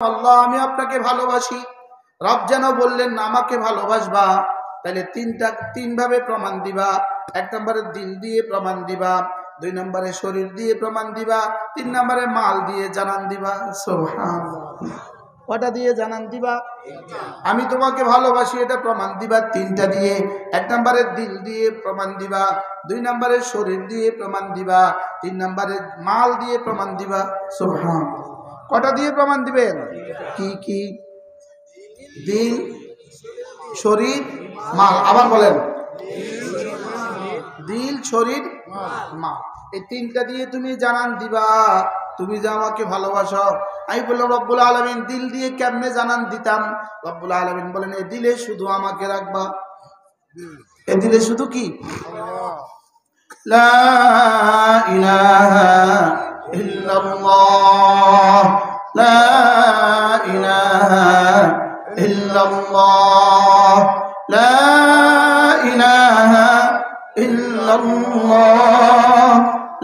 আল্লাহ আমি আপনাকে ভালোবাসি। রব যেন বললেন আমাকে ভালোবাসবা, তাহলে তিন ভাবে প্রমাণ দিবা। এক নম্বরে দিল দিয়ে প্রমাণ দিবা, দুই নম্বরে শরীর দিয়ে প্রমাণ দিবা, তিন নম্বরে মাল দিয়ে জানান দিবা। সুবহানাল্লাহ। কটা দিয়ে জানান দিবা? আমি তোমাকে ভালোবাসি এটা প্রমাণ দিবা তিনটা দিয়ে। এক নম্বরে দিল দিয়ে প্রমাণ দিবা, দুই নম্বরে শরীর দিয়ে প্রমাণ দিবা, তিন নম্বরে মাল দিয়ে প্রমাণ দিবা। সুবহানাল্লাহ। কটা দিয়ে প্রমাণ দিবেন? কি কি? দিল, শরীর, মাল। আবার বলেন, দিল, শরীর, মাল। এই তিনটা দিয়ে তুমি জানান দিবা তুমি যে আমাকে ভালোবাসো। আমি বললাম রব্বুল আলামিন দিল দিয়ে কেমনে জানান দিতাম? রব্বুল আলামিন বলেন এই দিলে শুধু আমাকে রাখবা। এই দিলে শুধু কি? লা ইলাহা ইল্লাল্লাহ, লা ইলাহা ইল্লাল্লাহ, লা ইলাহা ইল্লাল্লাহ,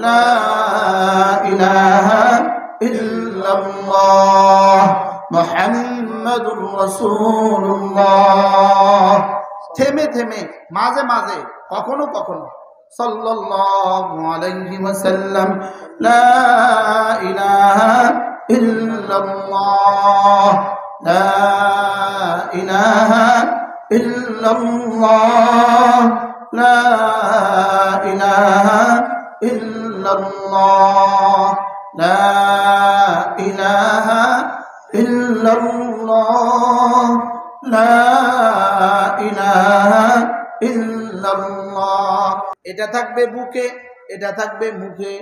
লা ইলাহা ইল্লাল্লাহ, মুহাম্মাদুর রাসূলুল্লাহ। থেমে থেমে, মাঝে মাঝে, কখনো কখনো সাল্লাল্লাহু আলাইহি ওয়াসাল্লাম, লা ইলাহা ইল্লাল্লাহ, লা ইলাহা ইল্লাল্লাহ, লা ইলাহা ইল্লাল্লাহ, লা ইলাহা ইল্লাল্লাহ, লা ইলাহা ইল্লাল্লাহ। এটা থাকবে বুকে, এটা থাকবে মুখে,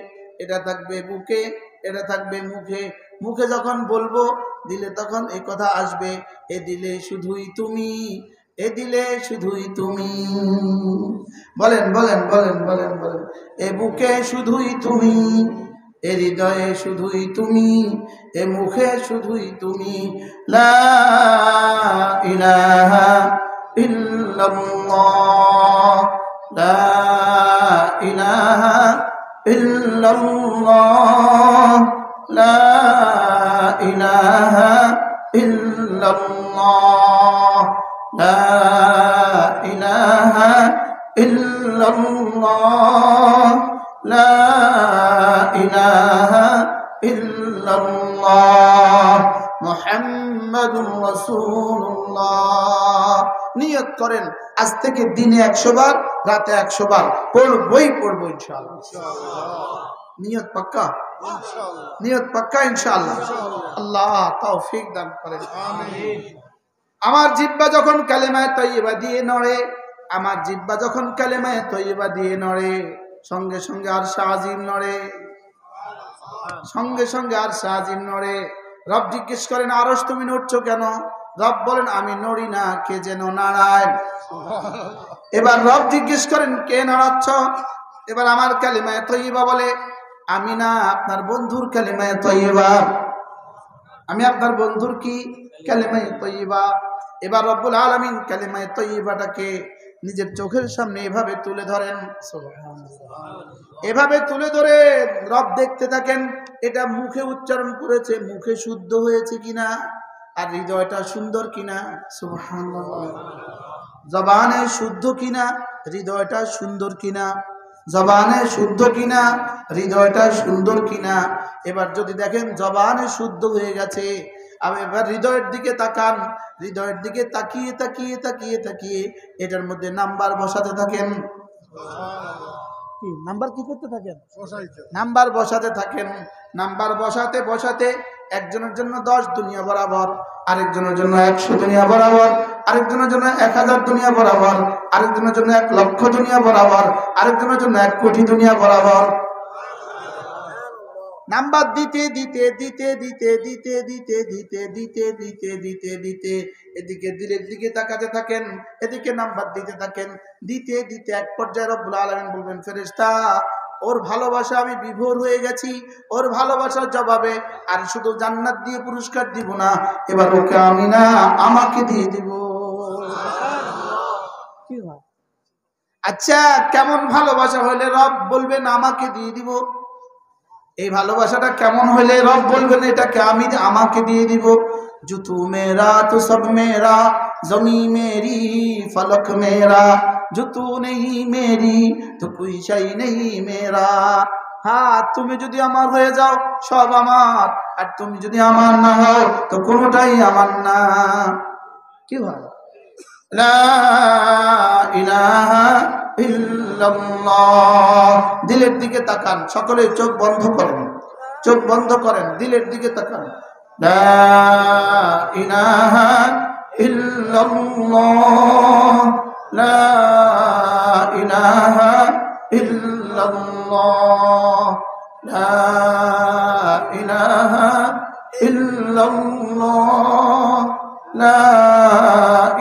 এটা থাকবে বুকে, এটা থাকবে মুখে। মুখে যখন বলবো দিলে তখন এই কথা আসবে, এ দিলে শুধুই তুমি, এ দিলে শুধুই তুমি। বলেন বলেন বলেন বলেন বলেন। এ বুকে শুধুই তুমি, এ হৃদয়ে শুধুই তুমি, এ মুখে শুধুই তুমি। লা ইলাহা ইল্লাল্লাহ, লা ইলাহা ইল্লাল্লাহ, লা ইলাহা ইল্লাল্লাহ, লা ইলাহা ইল্লাল্লাহ, লা ইলাহা ইল্লাল্লাহ, মুহাম্মাদুর রাসূলুল্লাহ। নিয়ত করেন আজ থেকে দিনে 100 বার, রাতে 100 বার পড়বই পড়বো ইনশাআল্লাহ। নিয়ত পাক্কা? নিয়ত পাক্কা ইনশাআল্লাহ। আল্লাহ তৌফিক দান করেন, আমিন। আমার জিহ্বা যখন কালেমায়ে তয়্যিবা দিয়ে নড়ে, আমার জিহ্বা যখন কালেমায়ে তয়্যিবা দিয়ে নড়ে, সঙ্গে সঙ্গে আরশ আজিম নড়ে, সঙ্গে সঙ্গে আরশ আজিম নড়ে। রব জিজ্ঞেস করেন আরশ তুমি নড়ছো কেন? রব বলেন আমি নড়ি না, কে যেন নাড়ায়। এবার রব জিজ্ঞেস করেন কে নাড়াচ্ছ? এবার আমার কালিমায়ে তয়্যিবা বলে আমি না, আপনার বন্ধুর কালিমায়ে তয়্যিবা। আমি আপনার বন্ধুর কি? কালিমায়ে তয়্যিবা। এবার রব্বুল আলামিন কালিমায়ে তয়্যিবাটাকে নিজের চোখের সামনে এভাবে তুলে ধরেন, সুবহানাল্লাহ। এভাবে তুলে ধরে রব দেখতে থাকেন এটা মুখে উচ্চারণ করেছে, মুখে শুদ্ধ হয়েছে কিনা, আর হৃদয়টা সুন্দর কিনা। সুবহানাল্লাহ। জবানে শুদ্ধ কিনা, হৃদয়টা সুন্দর কিনা, জবানে শুদ্ধ কিনা, হৃদয়টা সুন্দর কিনা। এবার যদি দেখেন জবানে শুদ্ধ হয়ে গেছে, আমি এবার হৃদয়ের দিকে তাকান, হৃদয়ের দিকে তাকিয়ে তাকিয়ে তাকিয়ে তাকিয়ে এটার মধ্যে নাম্বার বসাতে থাকেন। কি নাম্বার কি করতে থাকেন? নাম্বার বসাতে থাকেন। নাম্বার বসাতে বসাতে একজনের জন্য 10 দুনিয়া বরাবর, আরেকজনের জন্য 100 দুনিয়া বরাবর, আরেকজনের জন্য 1000 দুনিয়া বরাবর, আরেকজনের জন্য 1 লক্ষ দুনিয়া বরাবর, আরেকজনের জন্য 1 কোটি দুনিয়া বরাবর। নাম্বার দিতে দিতে দিতে দিতে দিতে দিতে দিতে দিতে দিতে দিতে দিতে এদিকে দিলের দিকে তাকাতে থাকেন, এদিকে নাম্বার দিতে থাকেন। দিতে দিতে এক পর্যায়ে রব্বুল আলামিন বলবেন ফেরেশতা ওর ভালোবাসা আমি বিভোর হয়ে গেছি, ওর ভালোবাসার জবাবে আর শুধু জান্নাত দিয়ে পুরস্কার দিব না, এবার ওকে আমি না আমাকে দিয়ে দিব। কি হয়? আচ্ছা কেমন ভালোবাসা হলে রব বলবেন আমাকে দিয়ে দিব? এই ভালোবাসাটা কেমন হইলে রব বলবেন এটাকে আমি আমাকে দিয়ে দিব? जो तू मेरा तो सब मेरा, जमी मेरी फलक मेरा, जो तू नहीं मेरी तो कोई शई नहीं मेरा। हाँ, তুমি যদি আমার হয়ে যাও সব আমার, আর তুমি যদি আমার না হও তো কোনোটাই আমার না। কি ভালো, লা ইলাহা ইল্লাল্লাহ। দিলের দিকে তাকান, সকলে চোখ বন্ধ করেন, চোখ বন্ধ করেন, দিলের দিকে তাকান। লা ইলাহা ইল্লাল্লাহ, লা ইলাহা ইল্লাল্লাহ, লা ইলাহা ইল্লাল্লাহ, লা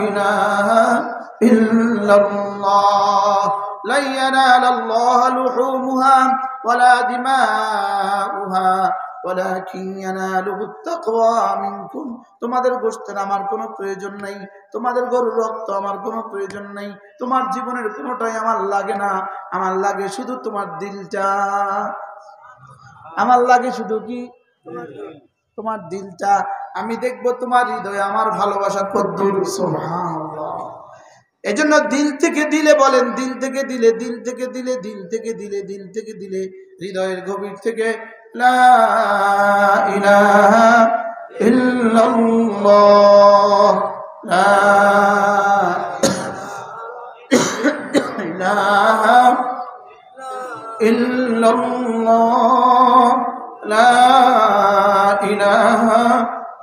ইলাহা ইল্লাল্লাহ। লা ইয়ানালাল্লাহু লুহুমুহা ওয়ালা দিমাউহা ওয়ালাকিন ইয়ানালুহুত তাকওয়া মিনকুম। তোমাদের গোশতের আমার কোনো প্রয়োজন নাই, তোমাদের গরুর রক্ত আমার কোনো প্রয়োজন নাই, তোমার জীবনের কোনোটাই আমার লাগে না। আমার লাগে শুধু তোমার দিলটা, আমার লাগে শুধু কি তোমার দিলটা। আমি দেখব তোমার হৃদয়ে আমার ভালোবাসা কতদূর। সুবহানাল্লাহ। এজন্য দিল থেকে দিলে বলেন, দিল থেকে দিলে, দিল থেকে দিলে, দিল থেকে দিলে, দিল থেকে দিলে, হৃদয়ের গভীর থেকে লা ইলাহা ইল্লাল্লাহ, লা ইলাহা ইল্লাল্লাহ, লা ইলাহা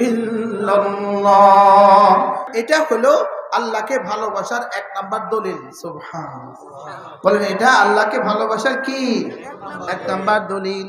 ইল্লাল্লাহ। এটা হলো আল্লাহকে ভালোবাসার এক নাম্বার দলিল। সুবহানাল্লাহ। বলেন এটা আল্লাহকে ভালোবাসার কি এক নাম্বার দলিল।